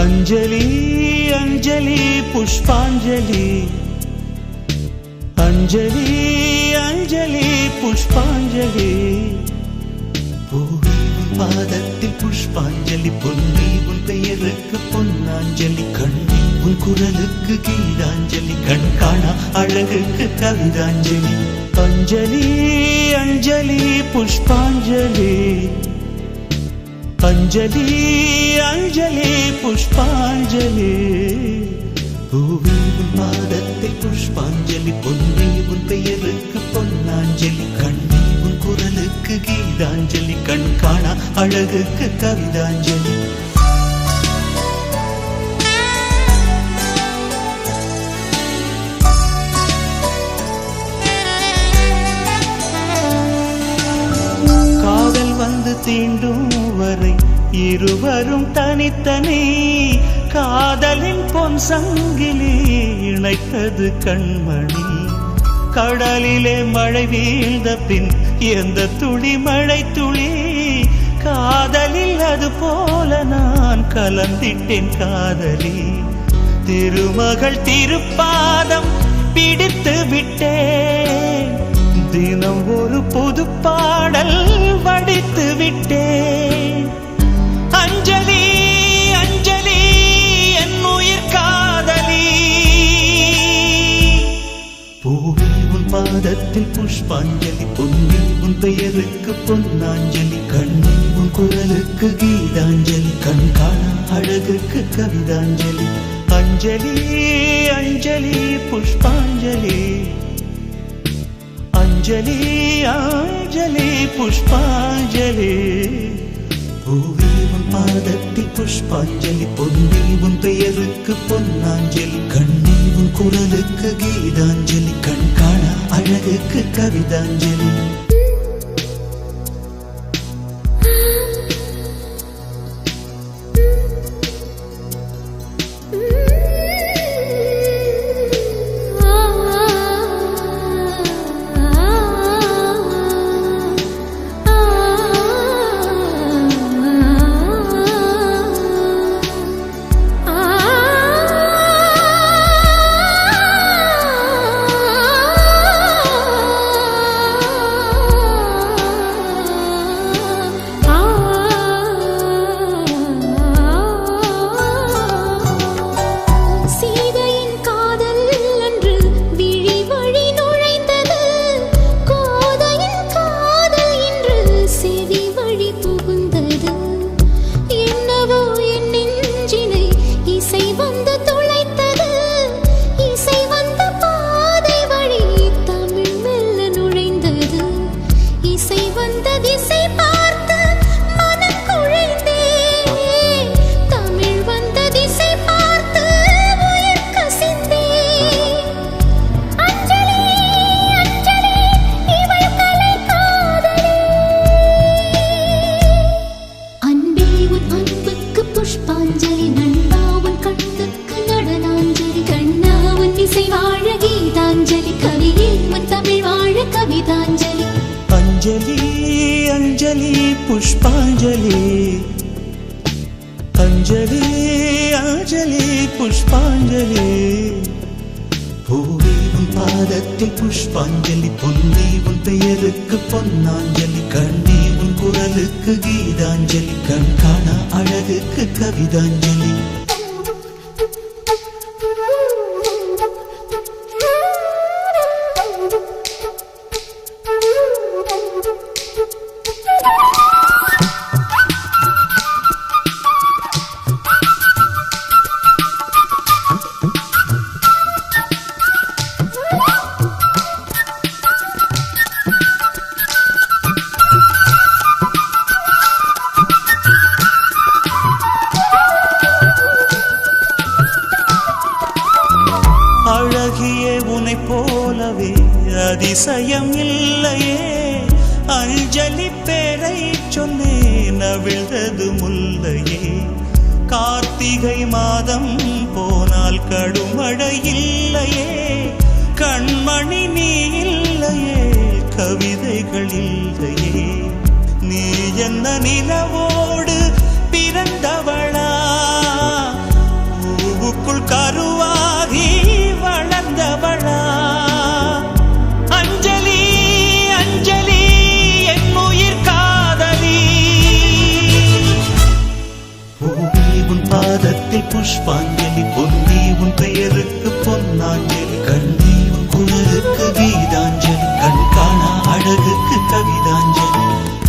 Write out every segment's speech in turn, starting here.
अंजलि अंजलि पुष्पांजलि अंजलि अंजलि पुष्पांजलि பூவே உன் பாதத்தில் புஷ்பாஞ்சலி பொன்னி உன் பெயருக்கு பொன்னாஞ்சலி கண்ணி உன் குரலுக்கு கீதாஞ்சலி கண் காணா அழகுக்கு கவிதாஞ்சலி अंजलि अंजलि पुष्पांजलि अंजलि अंजलि पुष्पांजलि பூவே உன் பாதத்தில் புஷ்பாஞ்சலி பொன்னி உன் பெயருக்கு பொன்னாஞ்சலி கண்ணி உன் குரலுக்கு கீதாஞ்சலி கண் காணா அழகுக்கு கவிதாஞ்சலி காதல் வந்து தீண்டும் வரை இருவரும் தனித்தனி காதலின் பொன் சங்கிலி இணைத்தது கண்மணி கடலிலே மழை வீழ்ந்த பின் எந்த துளி மழை துளி காதலில் அது போல நான் கலந்திட்டேன் காதலி திருமகள் திருப்பாதம் பிடித்து விட்டேன் தினம் ஒரு புது பாடல் வடித்து விட்டேன் अंजलि अंजलि என் உயிர் காதலி பூவே உன் பாதத்தில் புஷ்பாஞ்சலி பொன்னி உன் பெயருக்கு பொன்னாஞ்சலி கண்ணி உன் குரலுக்கு கீதாஞ்சலி கண் காணா அழகுக்கு கவிதாஞ்சலி अंजलि अंजलि पुष्पांजलि अंजलि अंजलि पुष्पांजलि பூவே உன் பாதத்தில் புஷ்பாஞ்சலி பொன்னி உன் பெயருக்கு பொன்னாஞ்சலி கண்ணி உன் குரலுக்கு கீதாஞ்சலி கண் காணா அழகுக்கு கவிதாஞ்சலி अंजलि अंजलि पुष्पांजलि अंजलि अंजलि पुष्पांजलि பூவே உன் பாதத்தில் புஷ்பாஞ்சலி பொன்னி உன் பெயருக்கு பொன்னாஞ்சலி கண்ணி உன் குரலுக்கு கீதாஞ்சலி கண் காணா அழகுக்கு கவிதாஞ்சலி அதிசயம் இல்லையே அஞ்சலி பேரை சொன்னேன் அவிழ்ந்தது முல்லையே கார்த்திகை மாதம் போனால் கடுமழை இல்லையே கண்மணி நீ இல்லையே கவிதைகள் இல்லையே நீ என்ன நிலவோடு பிறந்தவளா பூவுக்குள் கருவாகி வளர்ந்தவளா அஞ்சலி அஞ்சலி என் உயிர் காதலி பூவே உன் பாதத்தில் புஷ்பாஞ்சலி பொன்னி உன் பெயருக்கு பொன்னாஞ்சலி கண்ணி உன் குரலுக்கு கீதாஞ்சலி கண் காணா அழகுக்கு கவிதாஞ்சலி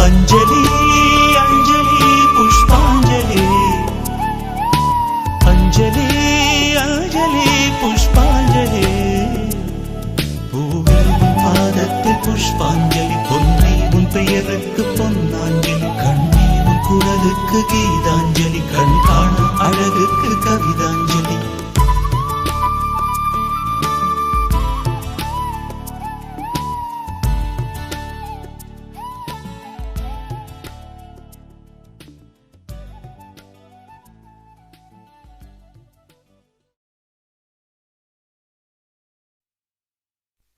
அஞ்சலி அஞ்சலி புஷ்பாஞ்சலி அஞ்சலி அஞ்சலி புஷ்பாஞ்சலி பூவே உன் பாதத்தில் புஷ்பாஞ்சலி பொன்னி உன் பெயருக்கு பொன்னாஞ்சலி கண்ணி உன் குரலுக்கு கீதாஞ்சலி கண் காணா அழகுக்கு கவிதாஞ்சலி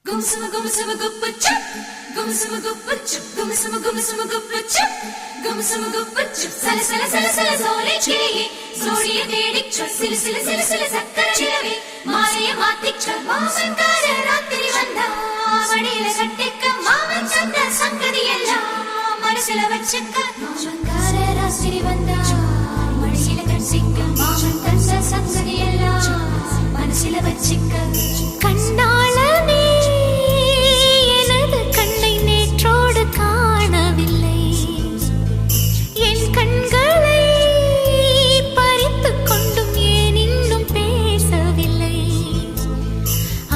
Gumsuma gumsuma guppuchu, gumsuma guppuchu, gumsuma gumsuma guppuchu, gumsuma guppuchu. Sala sala sala sala zole chiliye, zodiye dedichu, sila sila sila sila sakkara chilave, maaliye maathichu, maasankara rathiri vanda, madiyila kattikka maavan sanga sangadi ella, manasila vachikka, maasankara rathiri vanda, madiyila kattikka maavan sanga sangadi ella, manasila vachikka. கண்ணாளனே எனது கண்ணை நேற்றோடு காணவில்லை என் கண்களை பறித்துக் கொண்டும் ஏன் இன்னும் பேசவில்லை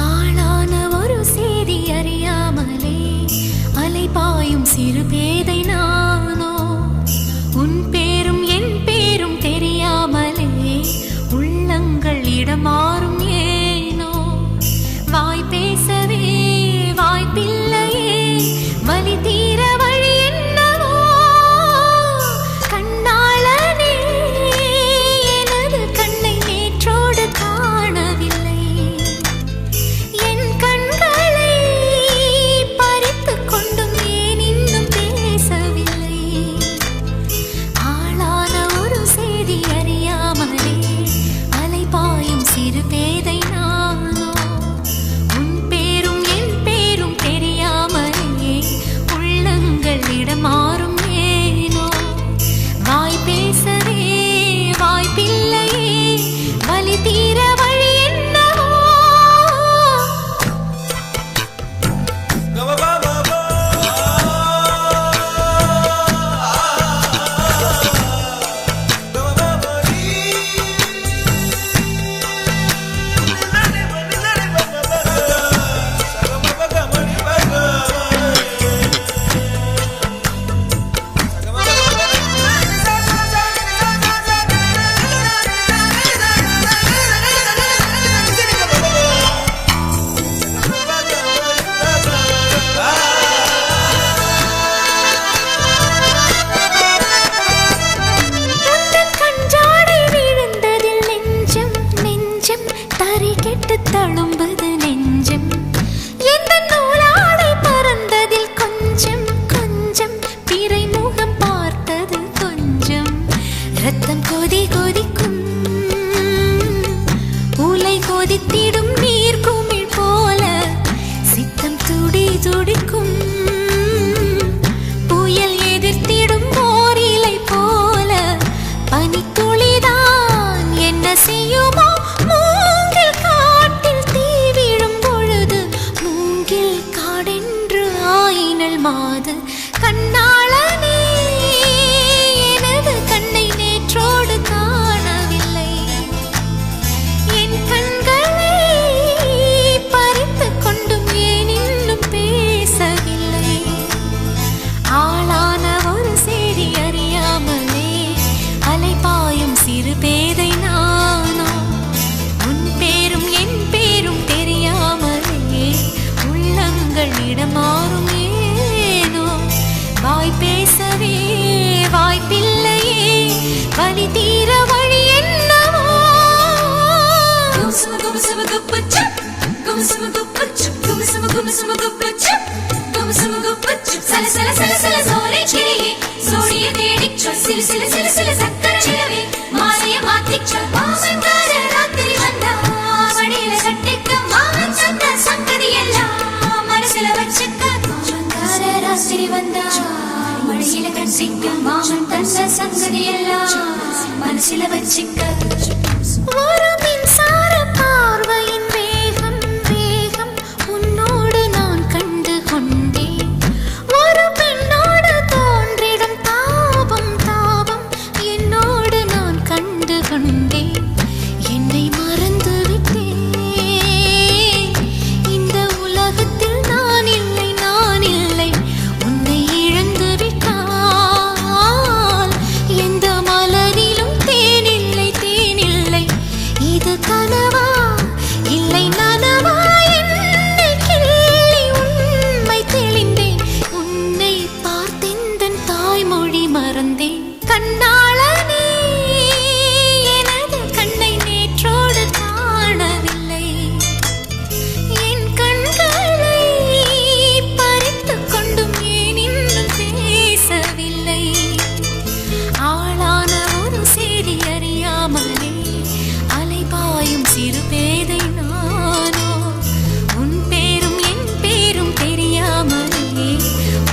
ஆளான ஒரு செய்தி அறியாமலே அலைபாயும் சிறு பேதை நானோ உன் பேரும் என் பேரும் தெரியாமலே உள்ளங்கள் இடமாறும் வாய் பேசவே வாய்ப்பில்லையே வலி தீர வழி என்னவோ கண்ணாளனே எனது கண்ணை நேற்றோடு காணவில்லை என் கண்களை பறித்துக் கொண்டும் ஏன் இன்னும் பேசவில்லை ஆளான ஒரு செய்தி அறியாமலே அலைபாயும் சிறு பேதை நானோ மாறும் ஏனோ வாய் பேசவே வாய்ப்பில்லையே வலி தீர வழி என்னவோ தழும்புது நெஞ்சம் எந்த நூலாடை பறந்ததில் கொஞ்சம் கொஞ்சம் பிறை முகம் பார்த்தது கொஞ்சம் ரத்தம் கொதி கொதிக்கும் உலை கொதித்திடும் நீர் குமிழ் போல சித்தம் துடி துடிக்கும் புயல் எதிர்த்திடும் ஓரிலை போல பனித்துளிதான் என்ன செய்யுமோ மாது கண்ணாளனே எனது கண்ணை நேற்றோடு காணவில்லை என் கண்களை பறித்துக் கொண்டும் ஏன் இன்னும் பேசவில்லை ஆளான ஒரு செய்தி அறியாமலே அலைபாயும் சிறு பேதை நானோ உன் பேரும் என் பேரும் தெரியாமலே உள்ளங்களிடம் மனசில வச்சிக்க ஒரு மின்சார பார்வையின் வேகம் வேகம் உன்னோடு நான் கண்டு கொண்டேன் ஒரு பெண்ணோடு தோன்றிடும் தாபம் தாபம் என்னோடு நான் கண்டு கொண்டேன் என்னை மறந்து விட்டேன் இந்த உலகத்தில் நான் இல்லை உன்னை இழந்து விட்டால் எந்த மலரிலும் தேனில்லை இது கனவா இல்லை நனவா என்னை கிள்ளி உண்மை தெளிந்தேன் உன்னை பார்த்தெந்தன் தாய்மொழி மறந்தேன் கண்ணாளனே எனது கண்ணை நேற்றோடு காணவில்லை என் கண்களை பறித்துக் கொண்டும் ஏன் இன்னும் பேசவில்லை ஆளான ஒரு செய்தி அறியாமலே அலைபாயும் சிறு பேதை நானோ உன் பேரும் என் பேரும் தெரியாமலே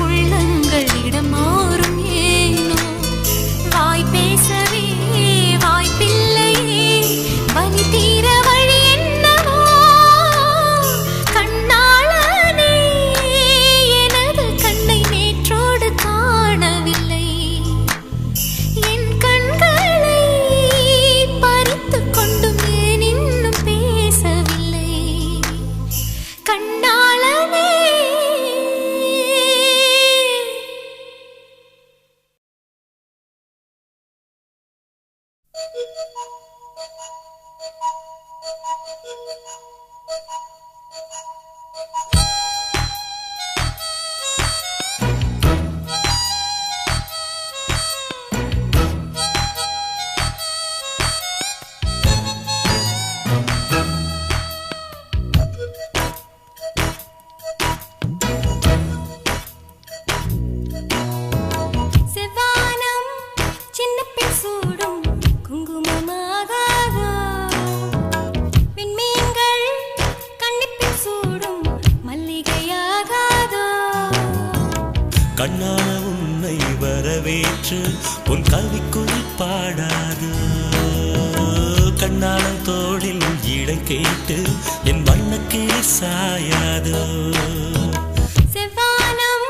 உள்ளங்களிடம் மாறும் ஏனோ வாய் பேசவே வாய்ப்பில்லையே வலி தீர வழி என்னவோ கண்ணாளனே எனது கண்ணை நேற்றோடு காணவில்லை என் கண்களை பறித்துக் கொண்டும் ஏன் இன்னும் பேசவில்லை கண்ணாளனே செவ்வானம் சின்ன பெண் சூடும் குங்குமமாகாதோ விண்மீன்கள் கன்னிப்பெண் சூடும் மல்லிகையாகாதோ கண்ணான உன்னை வரவேற்று உன் கவிக்குள் பாடாது கண்ணான தோளில் இடை கேட்டு என் வண்ணக்கிளி சாயாது செவ்வானம்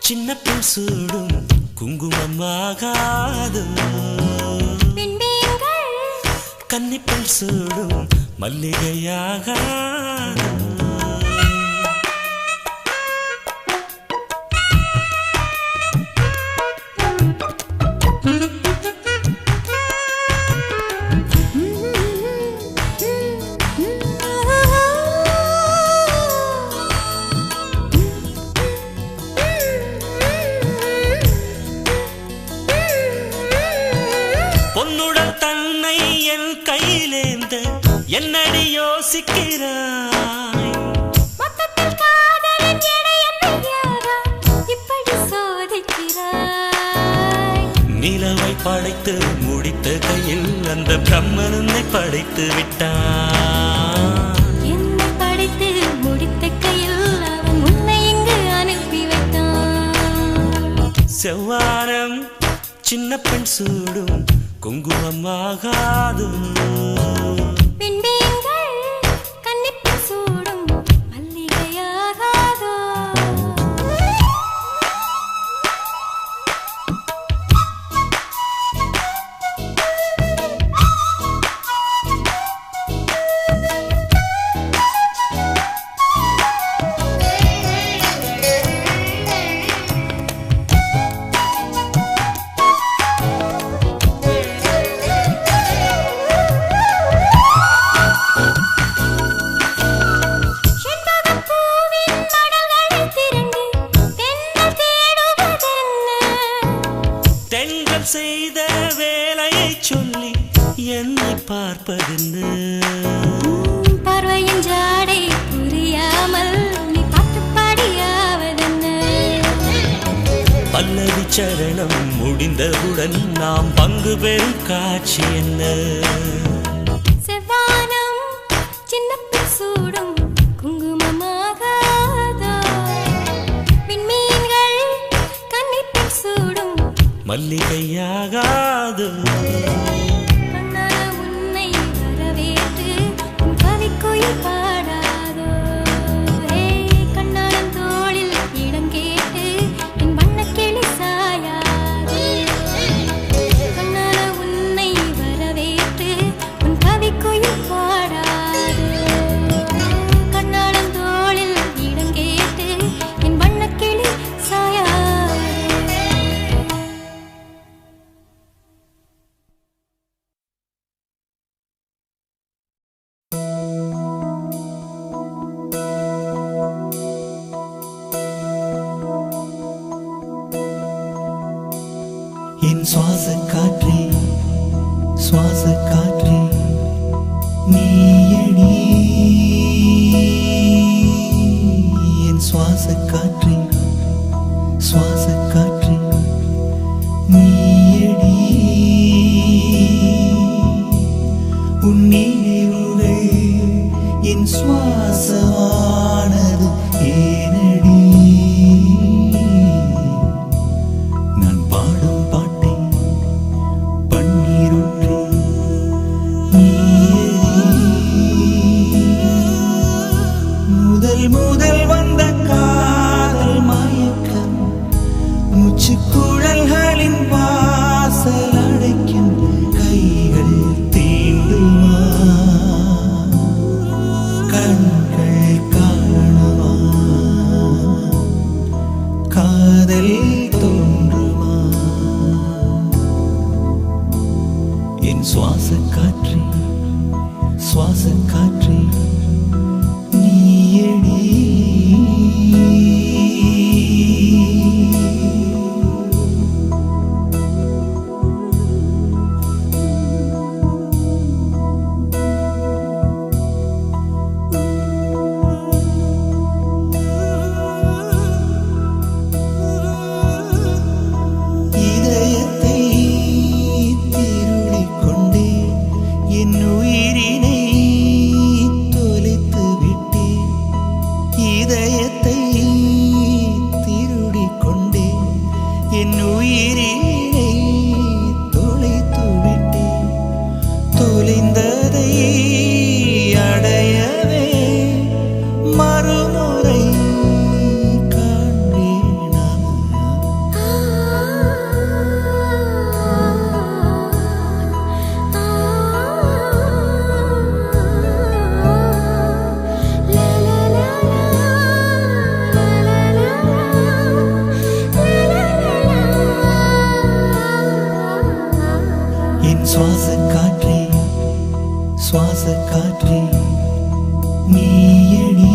சின்ன பெண் சூடும் குங்குமமாகாது விண்மீன்கள் கன்னிப்பெண் சூடும் மல்லிகையாகாது பொன்னுடன் தன்னை என் கையிலேந்த என்னடி யோசிக்கிறாய் மொத்தத்தில் காதலின் எடை என்னையாரா இப்படி சோதிக்கிறாய் நிலவை படைத்து முடித்த கையில் அந்த பிரம்மன் உன்னை படைத்து விட்டான் என்னை படைத்து முடித்த கையில் அவன் உன்னை இங்கு அனுப்பி வைத்தான் செவ்வானம் சின்ன பெண் சூடும் குங்குமமாகாது விண்மீன்கள் கன்னிப்பெண் சூடும் மல்லிகையாகாதோ செய்த வேலையை சொல்லி என்னை பார்ப்பதென்ன பார்வையின் ஜாடை புரியாமல் நீ பாட்டு பாடியாவதென்ன பல்லவி சரணம் முடிந்தவுடன் நாம் பங்கு பெறும் காட்சி என்ன செவ்வானம் சின்ன பெண் சூடும் குங்குமமாகாதோ விண்மீன்கள் கன்னிப்பெண் சூடும் மல்லிகையாகாது நீயடி என் சுவாசக் காற்றே சுவாசக் காற்றே நீயடி உன் நினைவுகள் என் சுவாசமானது ஏனடி நான் பாடும் பாட்டை பன்னீருற்றே முதல் முதல் வந்த காதல் மயக்கம் மூச்சுக்குழல்களின் வாசல் அடைக்கும் கைகள் தீண்டுமா கண்கள் காணுமா காதல் தோன்றுமா என் சுவாசக் காற்றே சுவாசக் காற்றே நீயடி இதயத்தை திருடிக் கொண்டே என் உயிரினை தொலைத்து விட்டேன் இதயத்தை திருடிக் கொண்டே என் உயிரினை தொலைத்து விட்டேன் தொலைந்ததை அடையவே மறுமுறை காண்பேனா என் சுவாசக் காற்றே சுவாசக் காற்றே நீயடி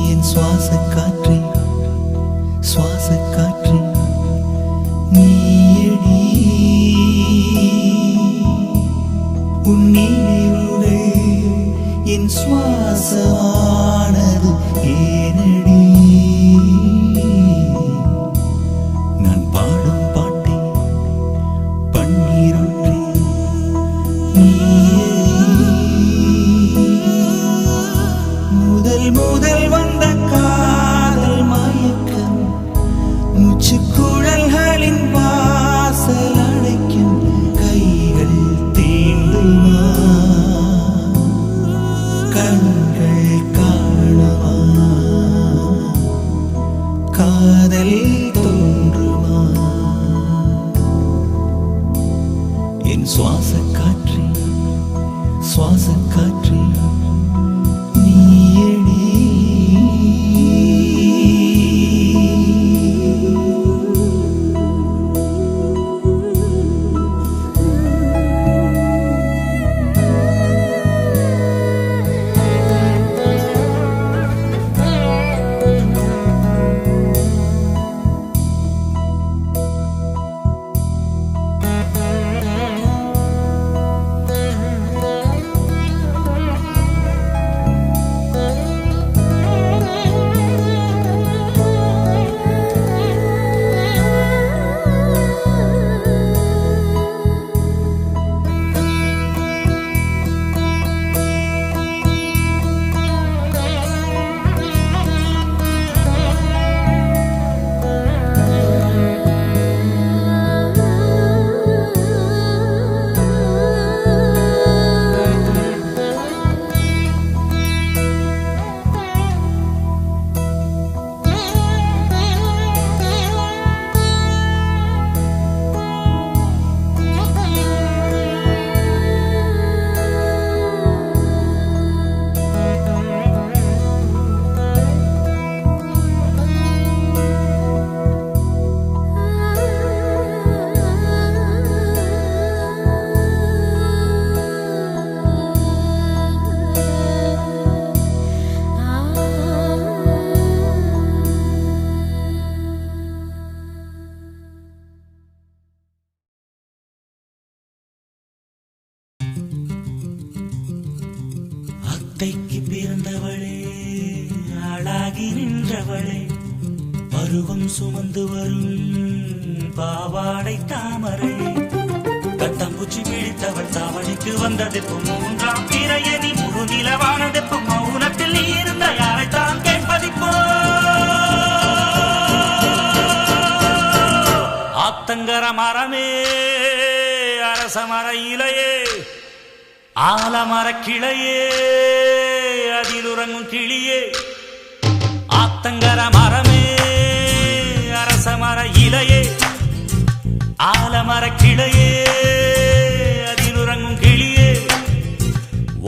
என் சுவாசக் காற்றே சுவாசக் காற்றே நீயடி உன் நினைவுகள் என் சுவாசமானது ஏனடி நான் பாடும் பாட்டை பன்னீருற்றே முதல் முதல் வந்த காதல் மயக்கம் மூச்சுக்குழல்களின் வாசல் அடைக்கும் கைகள் தீண்டுமா கண்கள் காணுமா காதல் தோன்றுமா என் சுவாசக் காற்றே சுவாசக் காற்றே நீயடி முட்டைக்கு பிறந்தவளே ஆளாகி நின்றவளே பருவம் சுமந்து வரும் பாவாடை தாமரை கட்டம்பூச்சி பிடித்தவள் தாவணிக்கு வந்ததெப்பு மூன்றாம் பிறையணி முழு நிலவானதெப்பு மௌனத்தில் நீ இருந்த யாரைத்தான் கேட்பதிப்போ ஆத்தங்கர மரமே அரச மர இலையே ஆலமர கிளையே அதில் உறங்கும் கிளியே ஆத்தங்கர மரமே அரச மர இலையே ஆலமர கிளையே அதில் உறங்கும் கிளியே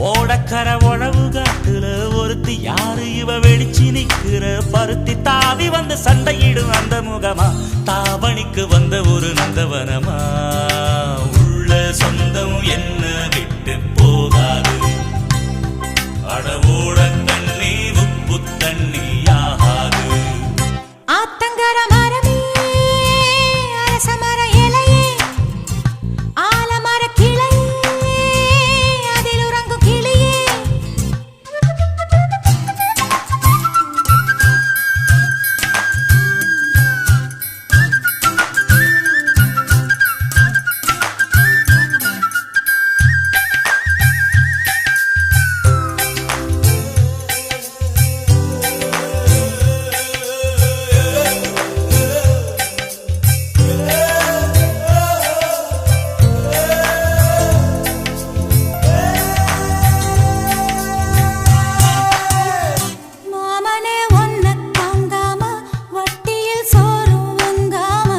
ஓடக்கர உழவு காட்டுல ஒருத்தி யாரு இவ வெளிச்சி நிக்கிற பருத்தி தாவி வந்து சண்டையிடும் அந்த முகமா தாவணிக்கு வந்த ஒரு நந்தவனமா உள்ள சொந்தம் என்ன விட்டு போகாது அடவோட தண்ணி உப்பு தண்ணி ஆகாது ஆத்தங்கர மரமே அரச மர இலையே ஆலமர கிளையே அதில் உறங்கும் கிளியே மாமனே ஒன்ன தாங்காம வட்டியில் சோறும் வாங்காம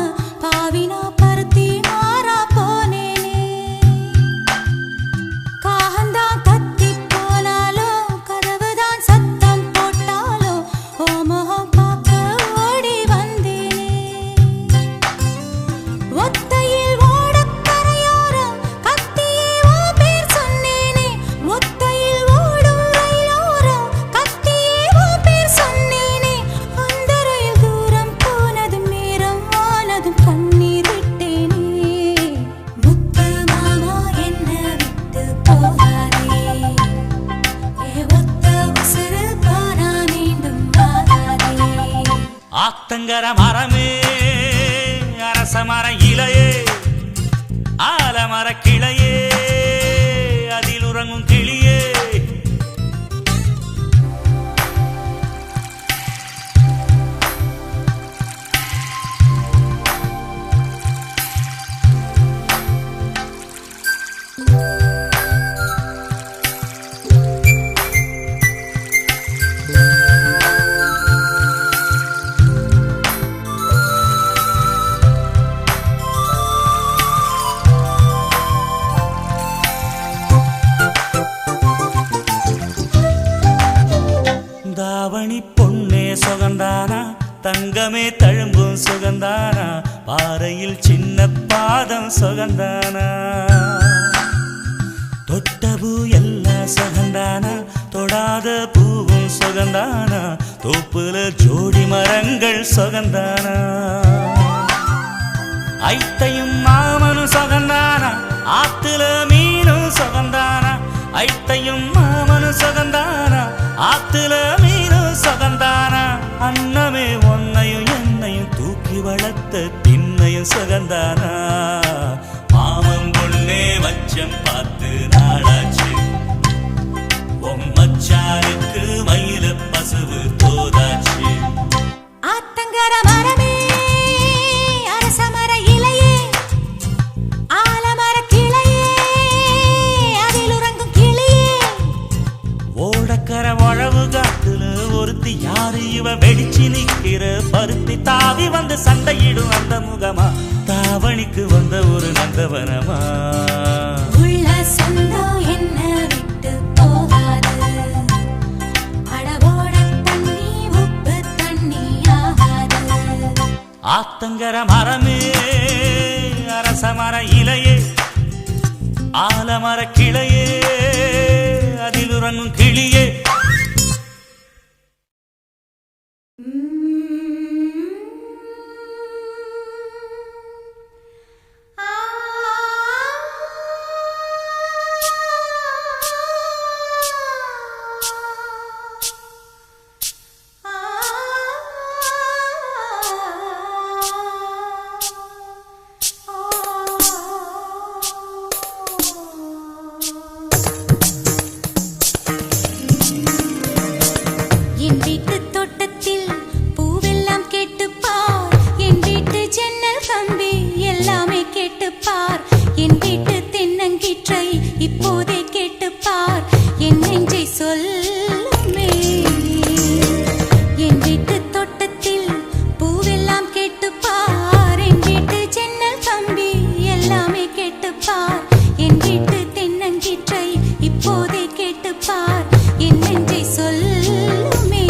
பாவினா பருத்தி மாறா போனேனே காகந்தான் கத்தி போனாலும் கதவுதான் சத்தம் போட்டாலும் ஓ முகம் பார்க்க ஓடி வந்தேனே ஒத்தையில் ஓடக்கரையோரம் கத்தியே ஓ பேர் சொன்னேனே ஒத்தையில் ஓடும் ரயிலோரம் கத்தியே ஓ பேர் சொன்னேனே அந்த ரயில் தூரம் போனதும் நேரம் ஆனதும் கண்ணீர் விட்டேனே முத்து மாமா என்ன விட்டு போகாதே ஏ ஒத்த உசுறு போனா மீண்டும் வாராதே ஆத்தங்கர மரமே அரச மர இலையே ஆலமர கிளையே அதில் உறங்கும் கிளியே தாவணி பொன்னே சுகந்தானா தங்கமே தழும்பும் சுகந்தானா பாறையில் சின்ன பாதம் சுகந்தானா தொட்டபூ எல்லாம் சுகந்தானா தொடாத பூவும் சுகந்தானா தோப்புல ஜோடி மரங்கள் சுகந்தானா ஐத்தையும் மாமனும் சுகந்தானா ஆத்துல மீனும் சுகந்தானா ஐத்தையும் மாமனும் சுகந்தானா ஆத்துல மீனும் சுகந்தானா அன்னமே ஒன்னையும் என்னையும் தூக்கி வளர்த்த திண்ணையும் சுகந்தானா மாமன் பொண்ணே மச்சம் பார்த்து நாளாச்சு மச்சானுக்கு மயில பசுவு தோதாச்சு ஆத்தங்கர மரமே அரச மர இலையே ஆலமர கிளையே அதில் உறங்கும் கிளியே ஓடக்கர உழவு காட்டுல ஒருத்தி யாரு இவ வெடிச்சு நிக்கிற பருத்தி தாவி வந்து சண்டையிடும் அந்த முகமா தாவணிக்கு வந்த ஒரு நந்தவனமா உள்ள சொந்தம் என்ன விட்டு போகாது அடவோட தண்ணி உப்பு தண்ணி ஆகாது ஆத்தங்கர மரமே அரச மர இலையே ஆலமர கிளையே அதில் உறங்கும் கிளியே இப்போதே கேட்டுப்பார் என் நெஞ்சை சொல்லுமே. என் வீட்டு தோட்டத்தில் பூவெல்லாம் கேட்டுப்பார், என் வீட்டு ஜன்னல் கம்பி எல்லாமே கேட்டுப்பார், என் வீட்டு தென்னங்கீற்றை இப்போதே கேட்டுப்பார் என் நெஞ்சை சொல்லுமே.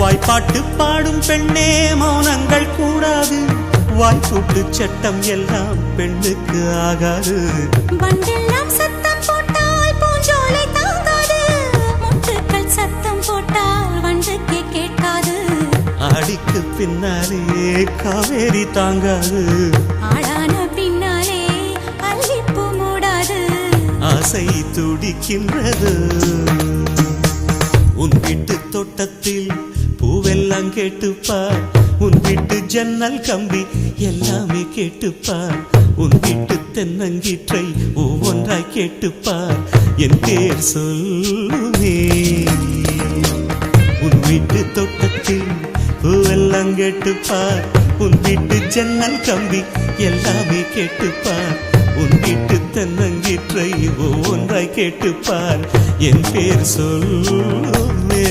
வாய்ப்பாட்டு பாடும் பெண்ணே மௌனங்கள் கூடாது, வாய்ப்பூட்டு சட்டம் எல்லாம் பெண்ணுக்கு ஆகாது. வண்டெல்லாம் சத்தம் போட்டால் பூஞ்சோலை தாங்காது, முட்டுக்கள் சத்தம் போட்டால் வண்டுக்கே கேட்காது. ஆடிக்கு பின்னாலே காவேரி தாங்காது, ஆளான பின்னாலே அல்லிப்பூ மூடாது. ஆசை துடிக்கின்றது. உன் வீட்டு தோட்டத்தில் பூவெல்லாம் கேட்டுப்பார், உன் வீட்டு ஜன்னல் கம்பி எல்லாமே கேட்டுப்பார், உன் வீட்டு தென்னங்கீற்றை ஒவ்வொன்றாய் கேட்டுப்பார் என் பேர் சொல்லுமே. உன் வீட்டு தோட்டத்தில் பூவெல்லாம் கேட்டுப்பார், உன் வீட்டு ஜன்னல் கம்பி எல்லாமே கேட்டுப்பார், உன் வீட்டு தென்னங்கீற்றை ஒவ்வொன்றாய் கேட்டுப்பார் என் பேர் சொல்லுமே.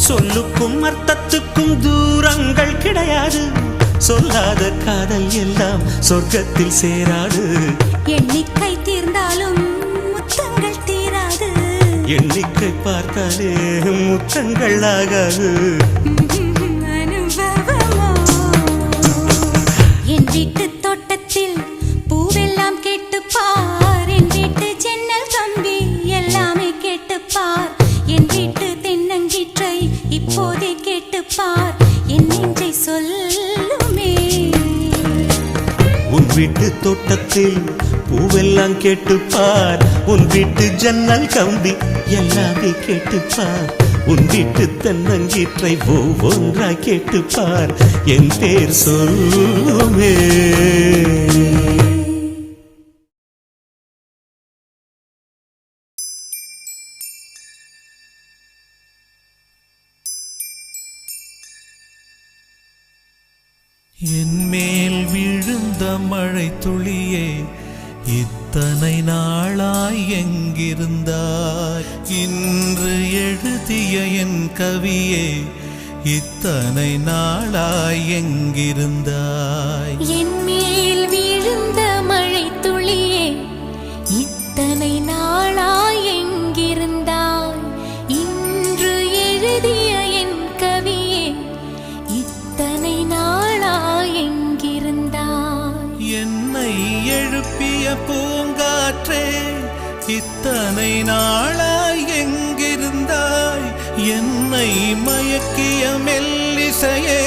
சொல்லுக்கும் அர்த்தத்துக்கும் தூரங்கள் கிடையாது, சொல்லாத காதல் எல்லாம் சொர்க்கத்தில் சேராது. எண்ணிக்கை தீர்ந்தாலும் முத்தங்கள் தீராது, எண்ணிக்கை பார்த்தாலே முத்தங்கள் ஆகாது. அனுபவமோ என் வீட்டு தோட்டத்தில் பூவெல்லாம் கேட்டுப்பார், என் வீட்டு ஜன்னல் கம்பி எல்லாமே கேட்டுப்பார், என் வீட்டு தென்னங்கீற்றை இப்போதே கேட்டுப்பார் என் நெஞ்சை சொல்லுமே. உன் வீட்டு தோட்டத்தில் பூவெல்லாம் கேட்டுப்பார், உன் வீட்டு ஜன்னல் கம்பி எல்லாமே கேட்டுப்பார், உன் வீட்டு தென்னங்கீற்றை ஒவ்வொன்றாய் கேட்டுப்பார் என் பேர் சொல்லுமே. என் மேல் விழுந்த மழை துளியே, இத்தனை நாளாய் எங்கிருந்தாய்? இன்று எழுதிய என் கவியே, இத்தனை நாளாய் எங்கிருந்தாய்? என் மேல் விழுந்த மழை துளியே, இத்தனை நாளாய் எங்கிருந்தாய்? இன்று எழுதிய என் கவியே, இத்தனை நாளாய் எங்கிருந்தாய்? என்னை எழுப்பிய பூங்காற்றே, இத்தனை நாளாய் எங்கிருந்தாய்? என்னை மயக்கிய மெல்லிசையே,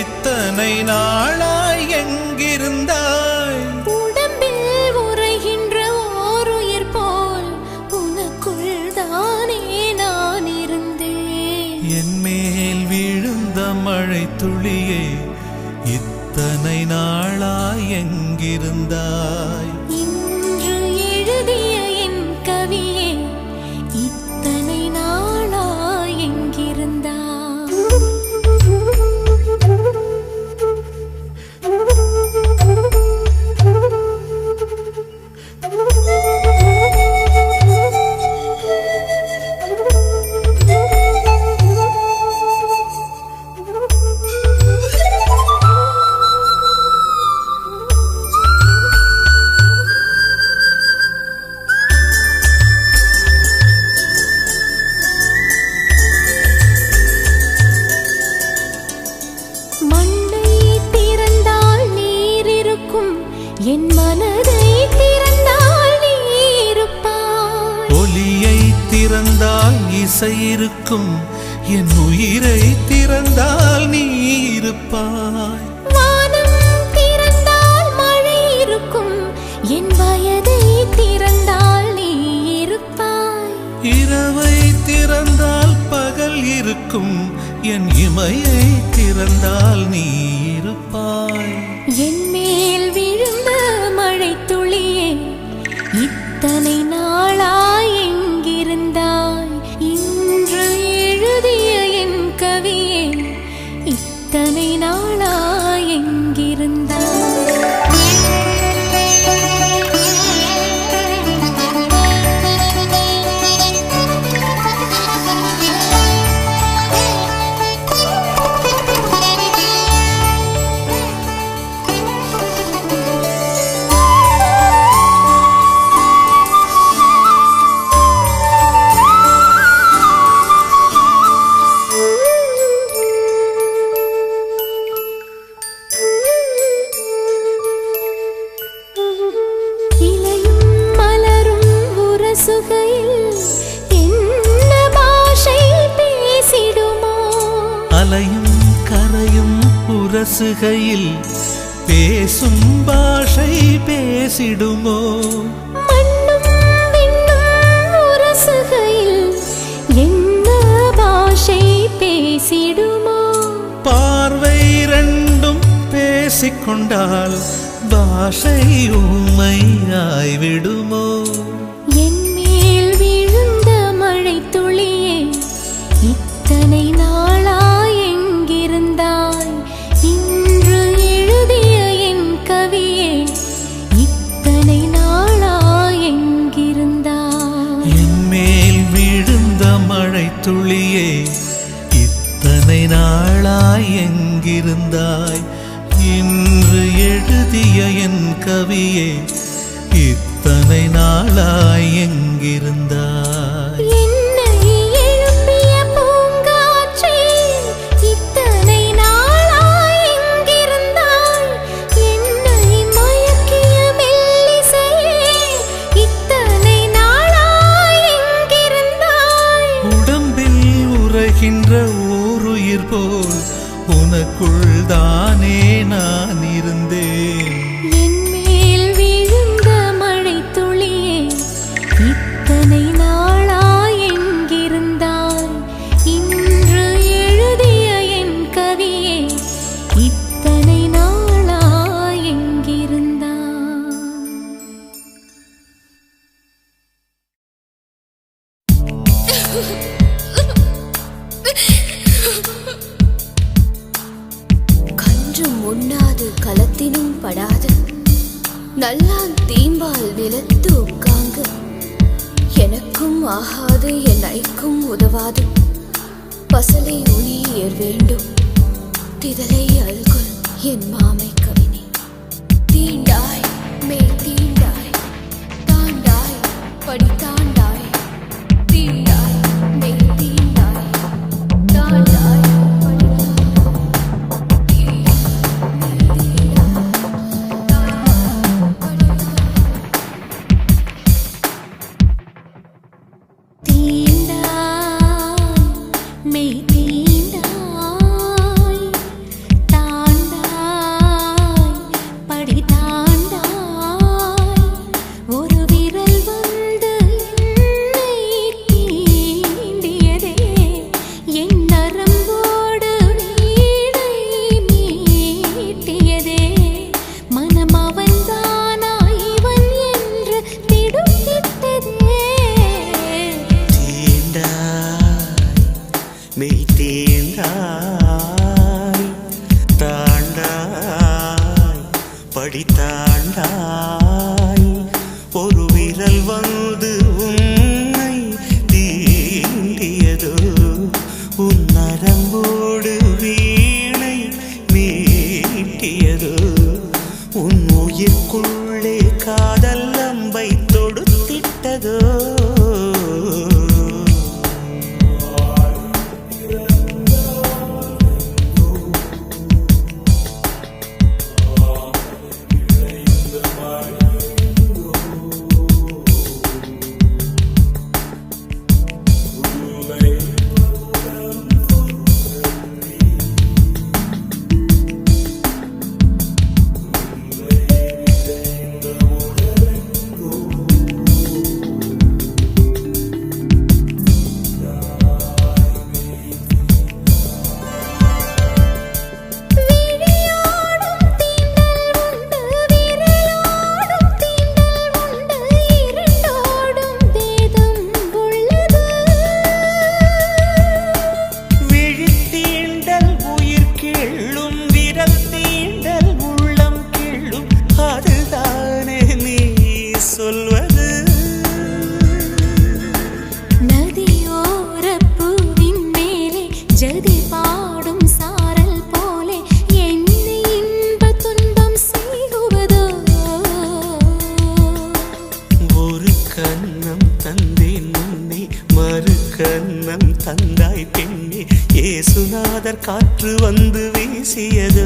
இத்தனை நாளாய் எங்கிருந்தாய்? உடம்பில் உறைகின்ற ஓருயிர் போல் உனக்குள் தானே நான் இருந்தேன். என் மேல் விழுந்த மழை துளியே, இத்தனை நாளாய் எங்கிருந்தாய்? இன்று எழுதிய என் கவியே, இத்தனை நாளாய் எங்கிருந்தாய்? இசை இருக்கும். என் உயிரை திறந்தால் நீ இருப்பாய். வானம் திறந்தால் மழை இருக்கும். என் வயதை திறந்தால் நீ இருப்பாய். இரவை திறந்தால் பகல் இருக்கும். என் இமையை திறந்தால் நீ இருப்பாய். என் மேல் விழுந்த மழை துளியே, இத்தனை நாளாய் எங்கிருந்தாய்? இன்று எழுதிய என் கவியே, இத்தனை நாளாய் எங்கிருந்தாய்? அலையும் கரையும் உரசுகையில் பேசும் பாஷை பேசிடுமோ? மண்ணும் விண்ணும் உரசுகையில் என்ன பாஷை பேசிடுமோ? பார்வை ரெண்டும் பேசிக்கொண்டால் பாஷை ஊமையாய்விடுமோ? என் மேல் விழுந்த மழை துளியே, இத்தனை நாளாய் எங்கிருந்தாய்? இன்று எழுதிய என் கவியே, இத்தனை நாளாய் எங்கிருந்தாய்? என் மேல் விழுந்த மழை துளியே, இத்தனை நாளாய் எங்கிருந்தாய்? இன்று எழுதிய என் கவியே, இத்தனை நாளாய் எங்கிருந்தாய்? என்னை எழுப்பிய பூங்காற்றே, இத்தனை நாளாய் எங்கிருந்தாய்? என்னை மயக்கிய மெல்லிசையே, இத்தனை நாளாய் எங்கிருந்தாய்? உடம்பில் உறைகின்ற ஓருயிர் போல் உனக்குள் தானே நான் இருந்தேன். என் மேல் விழுந்த மழை துளியே, இத்தனை நாளாய் எங்கிருந்தாய்? இன்று எழுதிய என் கவியே, இத்தனை நாளாய் எங்கிருந்தாய்? கன்றும் உண்ணாது களத்தினும் படாது, நல்லான் தீம்பால் நிலத்து உட்காங்கு. எனக்கும் ஆகாது என் ஐக்கும் உதவாது, பசலை உளியேர் வேண்டும் திதலை அல்குல் என் மாமை கவினே. தீண்டாய் மேல் தீண்டாய், தாண்டாய் படி தாண்டாய். தீண்டாய் மேல் தீண்டாய், தாண்டாய் படி மெய் தீண்டாய், தாண்டாய் படி தாண்டாய். ஒரு விரல் வந்து என்னை தீண்டியதே, என் நரம்போடு வீணை மீட்டியதே. மனம் அவன்தானா இவன் என்று திடுக்கிட்டதே. மெய் தீண்டாய், தாண்டாய் படி தாண்டாய். ஒரு விரல் வந்து உன்னை தீண்டியதோ, உன் நரம்போடு வீணை மீட்டியதோ. உன் உயிர்க்குள்ளே காதல் அம்பை தொடுத்திட்டதோ. இயேசுநாதர் காற்று வந்து வீசியது.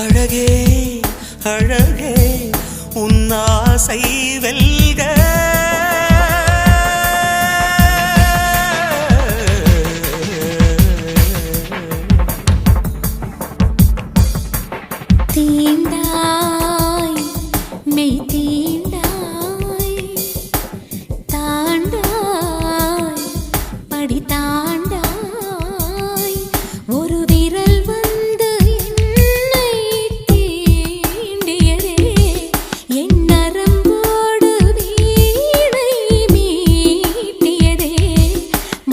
அழகே அழகே உன்னாசை வெல்க. தீண்டாய் மெய் தீண்டாய் தாண்டாய் படி தாண்டாய் ஒரு விரல் வந்து என்னை தீண்டியதே என் நரம்போடு வீணை மீட்டியதே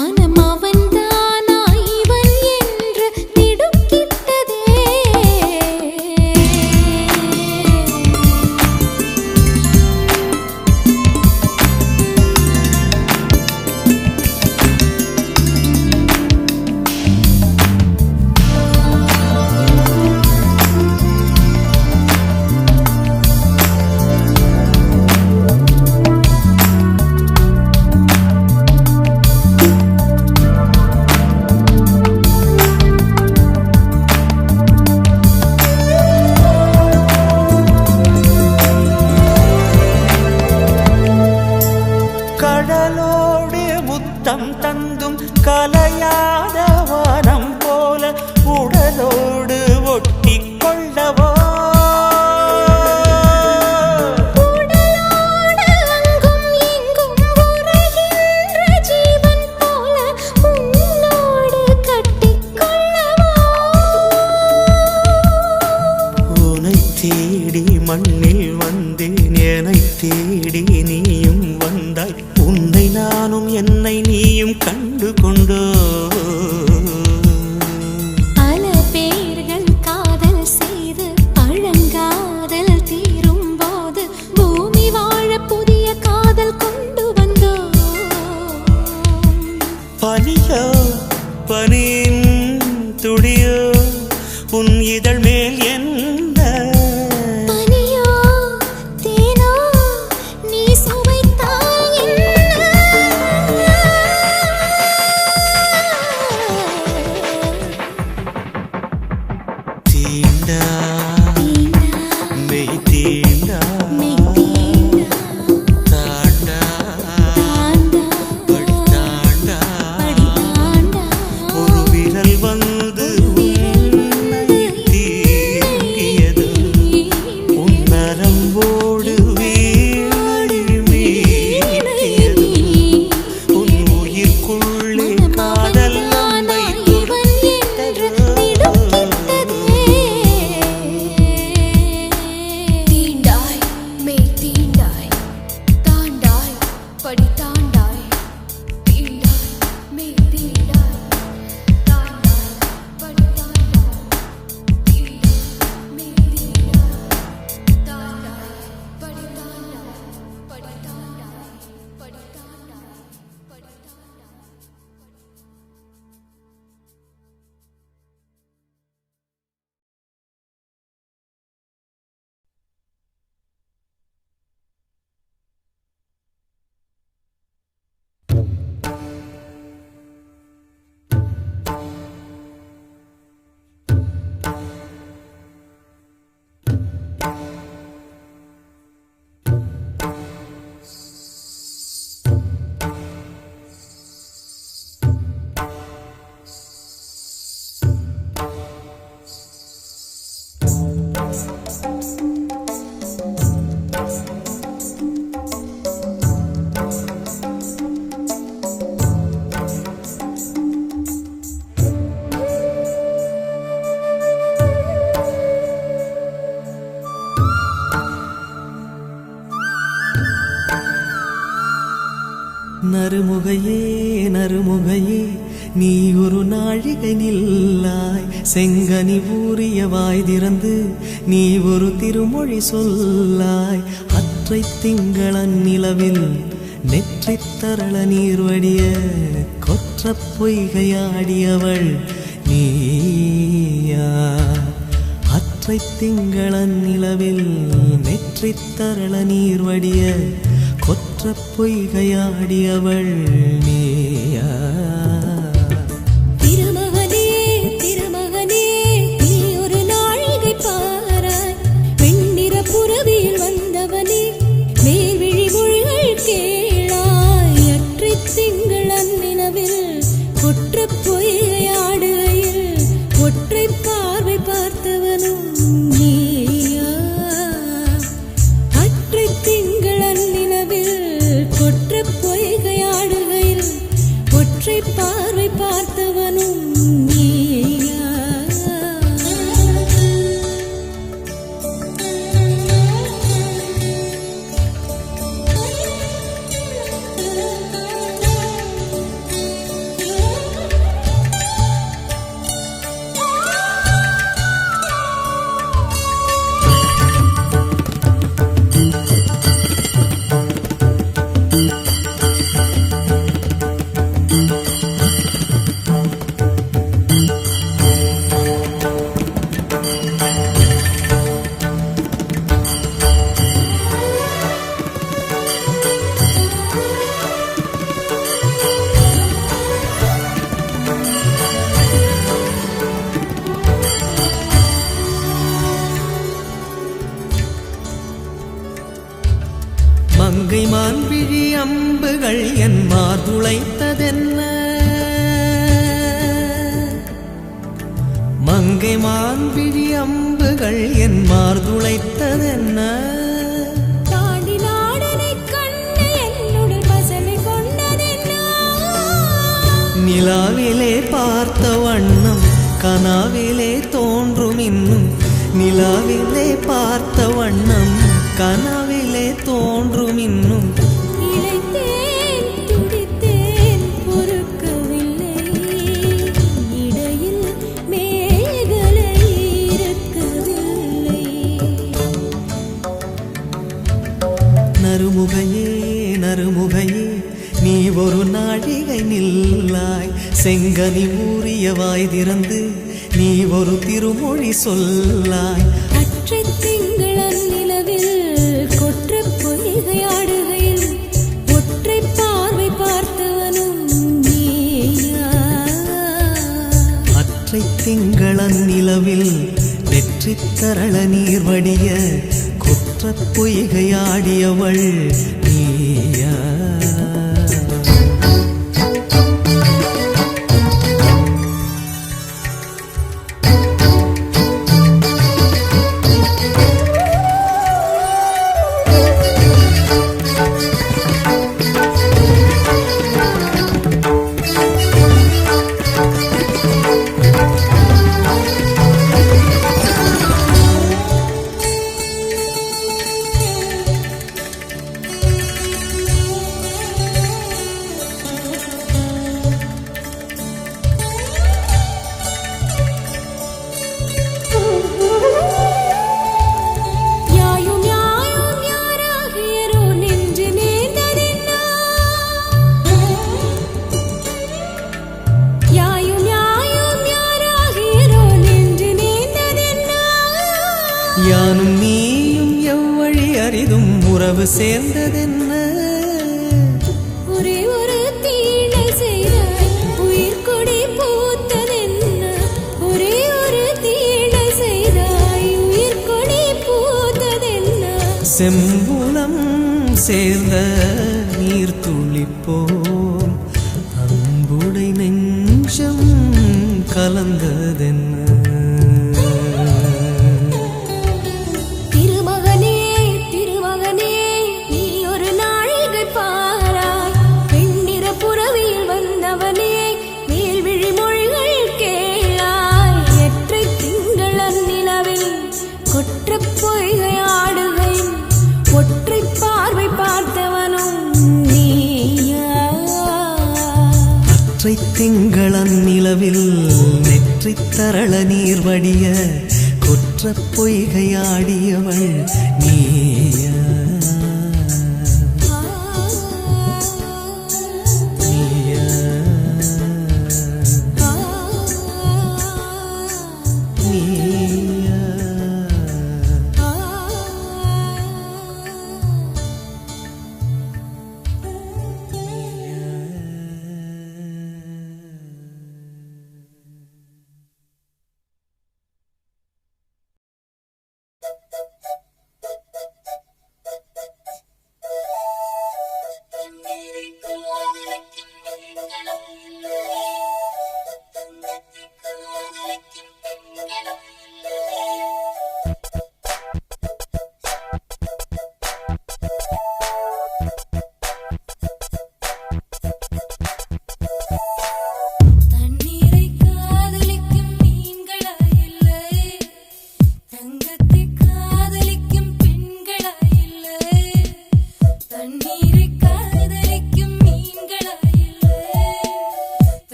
மனம் அவன்தானா இவன் என்று திடுக்கிட்டதே. கடலோடு முத்தம் தந்தும் கலையாத வானம் போல உடலோடு ஒட்டி கொள்ளவோ. உனை தேடி மண்ணில் வந்தேன் என்னை தேடி நீயும் வந்தாய். உன்னை நானும் என்னை நீயும் கண்டு கொண்டோ. பல பேர்கள் காதல் செய்து பழங்காதல் தீரும் போது பூமி வாழ புதிய காதல் கொண்டு வந்தோ. பனியோ பனியின் துளியோ உன் இதழ் மேல் என்ன பனியோ தேனோ நீ சுவைத்தால் என்ன. தீண்டா மெய் தீண்டா மெய் தீண்டா தாண்டா தாண்டா படி தாண்டா படி தாண்டா ஒரு விரல் வந்து உன்னை தீண்டியது. உன் நரம்போடு வீணை மீட்டியது. உன் உயிர்க்குள்ளே காதல் நம்மை துடித்தது. தீண்டாய் மெய் தீண்டாய் தாண்டாய் படி தாண்டாய். தீண்டாய் மெய் தீண்டாய் தாண்டாய் படி தாண்டாய். தீண்டாய் மெய் தீண்டாய் தாண்டாய் படி தாண்டாய் படி தாண்டாய் படி தாண்டாய் படி தாண்டாய். நறுமுகையே நறுமுகையே நீ ஒரு நாழிகை நில்லாய். செங்கனி ஊறிய வாய் திறந்து நீ ஒரு திருமொழி சொல்லாய். அற்றை திங்களன் நிலவில் நெற்றித் தரள நீர் வடிய கொற்ற பொய்கையாடியவள் நீயா. அற்ற அற்றை திங்களன் நிலவில் நெற்றித் தரள நீர் வடிய கொற்ற பொய்கையாடியவள் நீயா? திருமகனே திருமகனே நீ ஒரு நாழிகை பாராய் வெண்ணிற புறவியில் வந்தவனே மேல்விழி மொழிகள் கேளாய் அற்றை திங்கள் அந்நிலவில் கொற்ற பொய்கையாடுகையில் ஒற்றை பார்வை பார்த்தவனும் நீயா? அற்றை திங்கள் அந்நிலவில் கொற்ற பொய்கையாடுகையில் ஒற்றை பார்வை பார்த்தவனும் நீயா? மங்கை மான்விழி அம்புகள் என் மார்துளைத்ததென்ன? மங்கை மான்விழி அம்புகள் என் மார்துளைத்ததென்ன? தாண்டி நாடனை கண்டு என்னுடன் பசமை கொண்டதென்ன? நிலாவிலே பார்த்த வண்ணம் கனாவிலே தோன்றும் இன்னும். நிலாவிலே பார்த்த வண்ணம் கனாவிலே தோன்றும் இன்னும். இளைத்தேன் துடித்தேன் பொறுக்கவில்லை இடையில் மேகலை இருக்கவில்லை. நறுமுகையே நறுமுகையே நீ ஒரு நாழிகை நில்லாய். செங்கனி ஊறிய வாய் திறந்து நீ ஒரு திருமொழி சொல்லாய். அற்றை திங்கள் அந்நிலவில் கொற்ற பொய்கையாடுகையில் ஒற்றை பார்வை பார்த்தவனும் நீயா? அற்றை திங்களன் நிலவில் நெற்றித் தரள நீர் வடிய கொற்ற பொய்கையாடியவள் நீயா? யானும் நீயும் எவ்வழி அரிதும் உறவு சேர்ந்ததென்ன? ஒரே ஒரு தீழை செய்தாய் உயிர் கொடி பூத்ததென்ன? ஒரே ஒரு தீழை செய்தாய் உயிர் கொடி பூத்ததென்ன? செம்புலம் சேர்ந்த நீர் துளிப்போம் அன்புடை நெஞ்சம் கலந்ததென்ன? திருமகனே திருமகனே நீ ஒரு நாழிகை பாராய் வெண்ணிற புறவியில் வந்தவனே மேல்விழி மொழிகள் கேளாய். எற்றை திங்கள் அந்நிலவில் கொற்ற பொய்கையாடுகையில் ஒற்றை பார்வை பார்த்தவனும் நீயா? அற்றை திங்களன் நிலவில் நெற்றித் தரள நீர் வடிய கொற்ற பொய்கையாடியவள் நீ